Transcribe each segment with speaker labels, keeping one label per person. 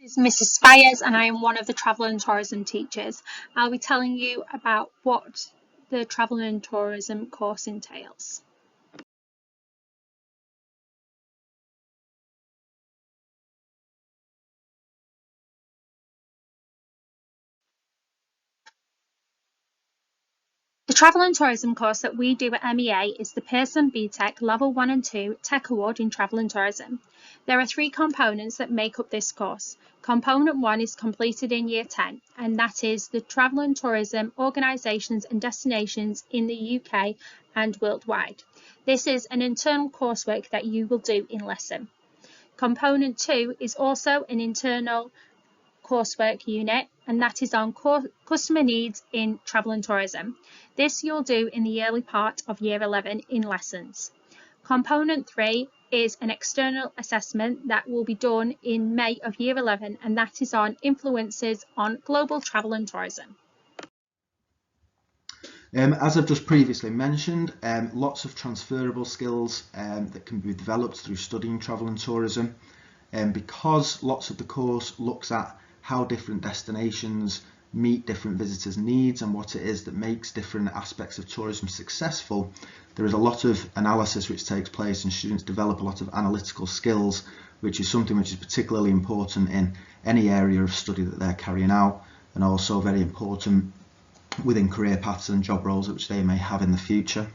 Speaker 1: This is Mrs. Spires, and I am one of the Travel and Tourism teachers. I'll be telling you about what the Travel and Tourism course entails. The Travel and Tourism course that we do at MEA is the Pearson BTEC Level 1 and 2 Tech Award in Travel and Tourism. There are three components that make up this course. Component 1 is completed in Year 10, and that is the Travel and Tourism Organisations and Destinations in the UK and worldwide. This is an internal coursework that you will do in lesson. Component 2 is also an internal coursework unit, and that is on customer needs in travel and tourism. This you'll do in the early part of Year 11 in lessons. Component 3 is an external assessment that will be done in May of Year 11, and that is on influences on global travel and tourism.
Speaker 2: As I've just previously mentioned, lots of transferable skills that can be developed through studying travel and tourism. Because lots of the course looks at how different destinations meet different visitors' needs and what it is that makes different aspects of tourism successful, there is a lot of analysis which takes place, and students develop a lot of analytical skills, which is something which is particularly important in any area of study that they're carrying out, and also very important within career paths and job roles which they may have in the future.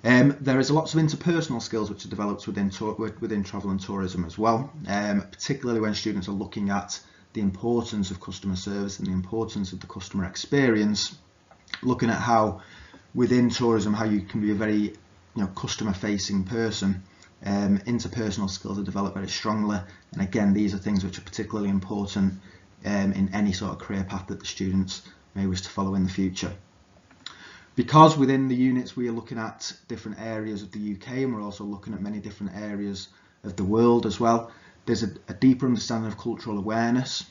Speaker 2: There is lots of interpersonal skills which are developed within travel and tourism as well, particularly when students are looking at the importance of customer service and the importance of the customer experience, looking at how within tourism how you can be a very customer facing person. Interpersonal skills are developed very strongly, and again these are things which are particularly important in any sort of career path that the students may wish to follow in the future. Because within the units we are looking at different areas of the UK, and we're also looking at many different areas of the world as well, there's a deeper understanding of cultural awareness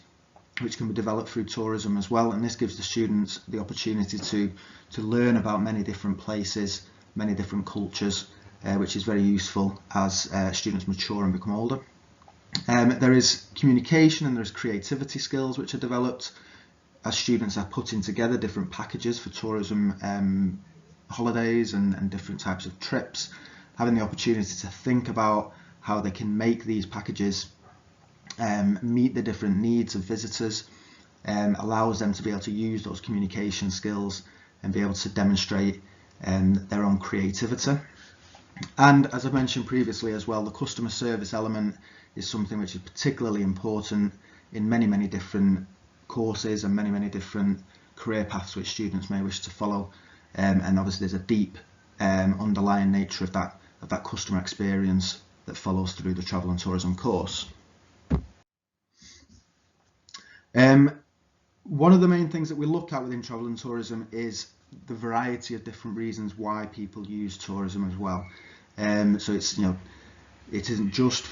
Speaker 2: which can be developed through tourism as well, and this gives the students the opportunity to learn about many different places, many different cultures, which is very useful as students mature and become older. There is communication and there's creativity skills which are developed as students are putting together different packages for tourism holidays and different types of trips, having the opportunity to think about how they can make these packages meet the different needs of visitors, allows them to be able to use those communication skills and be able to demonstrate their own creativity. And as I mentioned previously as well, the customer service element is something which is particularly important in many different courses and many different career paths which students may wish to follow, and obviously there's a deep underlying nature of that customer experience that follows through the travel and tourism course. One of the main things that we look at within travel and tourism is the variety of different reasons why people use tourism as well. So it's it isn't just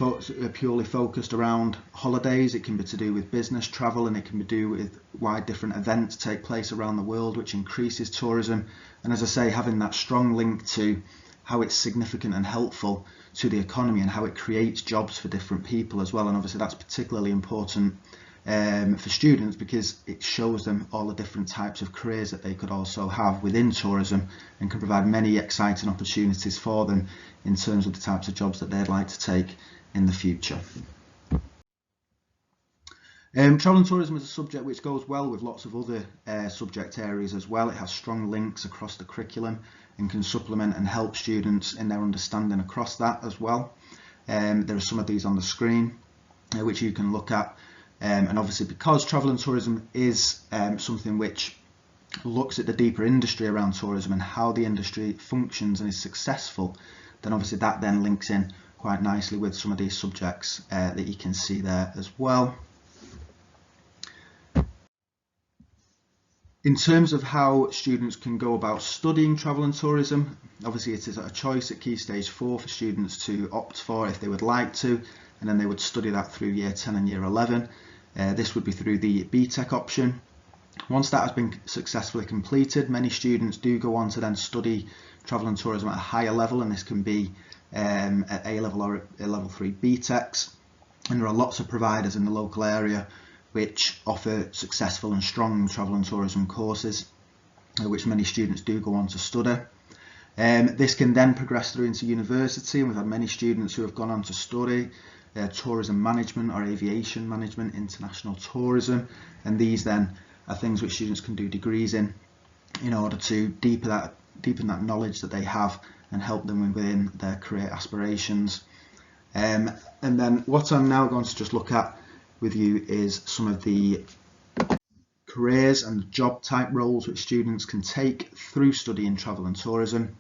Speaker 2: purely focused around holidays. It can be to do with business travel, and it can be to do with why different events take place around the world, which increases tourism. And as I say, having that strong link to how it's significant and helpful to the economy and how it creates jobs for different people as well. And obviously that's particularly important for students because it shows them all the different types of careers that they could also have within tourism and can provide many exciting opportunities for them in terms of the types of jobs that they'd like to take in the future. Travel and tourism is a subject which goes well with lots of other subject areas as well. It has strong links across the curriculum and can supplement and help students in their understanding across that as well. There are some of these on the screen which you can look at. And obviously because travel and tourism is something which looks at the deeper industry around tourism and how the industry functions and is successful, then obviously that then links in quite nicely with some of these subjects that you can see there as well. In terms of how students can go about studying travel and tourism, obviously it is a choice at Key Stage 4 for students to opt for if they would like to, and then they would study that through Year 10 and Year 11. This would be through the BTEC option. Once that has been successfully completed, many students do go on to then study travel and tourism at a higher level, and this can be at A level or a level 3 BTECs. and there are lots of providers in the local area which offer successful and strong travel and tourism courses, which many students do go on to study. This can then progress through into university, and we've had many students who have gone on to study tourism management or aviation management, international tourism, and these then are things which students can do degrees in order to deepen that knowledge that they have and help them within their career aspirations. And then what I'm now going to just look at with you is some of the careers and job type roles which students can take through studying travel and tourism.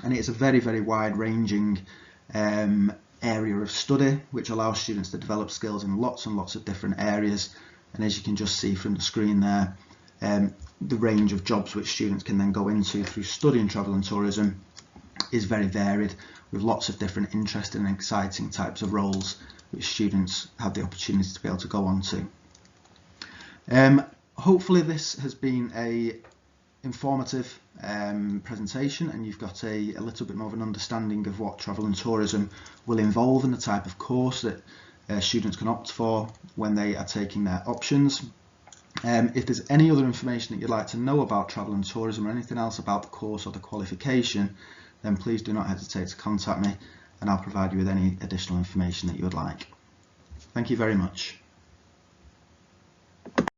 Speaker 2: And it's a very, very wide ranging area of study which allows students to develop skills in lots and lots of different areas. And as you can just see from the screen there, the range of jobs which students can then go into through studying travel and tourism is very varied, with lots of different interesting and exciting types of roles which students have the opportunity to be able to go on to. Hopefully this has been a informative presentation, and you've got a little bit more of an understanding of what travel and tourism will involve and the type of course that students can opt for when they are taking their options. If there's any other information that you'd like to know about travel and tourism or anything else about the course or the qualification, then please do not hesitate to contact me and I'll provide you with any additional information that you would like. Thank you very much.